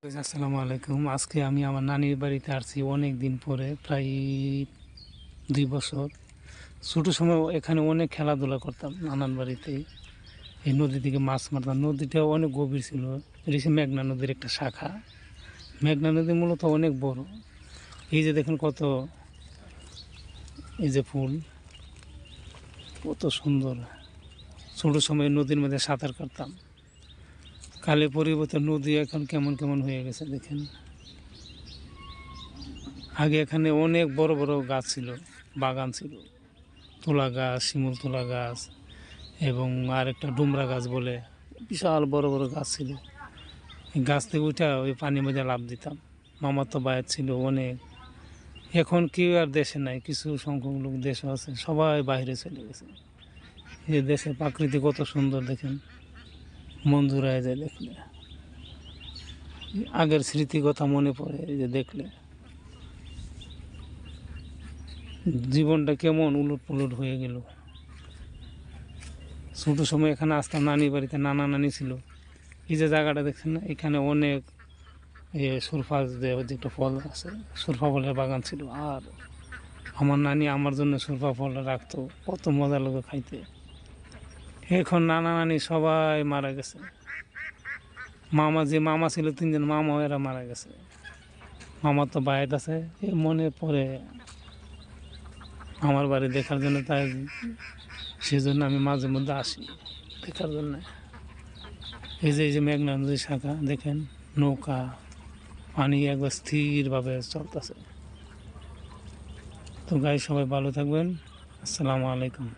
আসসালামু আলাইকুম। আজকে আমি আমার নানির বাড়িতে আসছি অনেক দিন পরে, প্রায় 2 বছর। ছোটো সময় এখানে অনেক খেলাধুলা করতাম নানান বাড়িতে। এই নদী থেকে মাছ মারতাম। নদীটা অনেক গভীর ছিল। এটা হচ্ছে মেঘনা নদীর একটা শাখা। মেঘনা নদী মূলত অনেক বড়। এই যে দেখেন কত, এই যে ফুল, কত সুন্দর। ছোটো সময় নদীর মধ্যে সাঁতার কাটতাম। কালে পরিবর্তে নদী এখন কেমন কেমন হয়ে গেছে দেখেন। আগে এখানে অনেক বড় বড় গাছ ছিল, বাগান ছিল, তুলা গাছ, শিমুল তুলা গাছ এবং আর একটা ডুমরা গাছ বলে বিশাল বড় বড় গাছ ছিল। এই গাছ থেকে উঠে ওই পানির মধ্যে লাফ দিতাম। মামার তো বায়াত ছিল অনেক। এখন কেউ আর দেশে নাই, কিছু সংখ্যক লোক দেশে আছে, সবাই বাইরে চলে গেছে। এই দেশের প্রাকৃতি কত সুন্দর দেখেন, মন জুড়ায় যায় দেখলে। আগের স্মৃতির কথা মনে পড়ে এই যে দেখলে। জীবনটা কেমন উলট পুলট হয়ে গেল। ছোটো সময় এখানে আসতাম নানির বাড়িতে, নানা নানি ছিল। এই যে জায়গাটা দেখছেন না, এখানে অনেক সুরফা যে একটা ফল আছে, সুরফা ফলের বাগান ছিল। আর আমার নানি আমার জন্য সুরফা ফল রাখতো, কত মজা লাগে খাইতে। এখন নানা নানি সবাই মারা গেছে। যে মামা ছিল 3 জন মামা, এরা মারা গেছে। মামার তো বায়াত আছে। এই মনে পড়ে আমার বাড়ি দেখার জন্য, তাই সেজন্য আমি মাঝে মধ্যে আসি দেখার জন্য। এই যে মেঘনা নদীর শাখা দেখেন, নৌকা, পানি একবার স্থিরভাবে চলতেছে। তো গাই সবাই ভালো থাকবেন। আসসালামু আলাইকুম।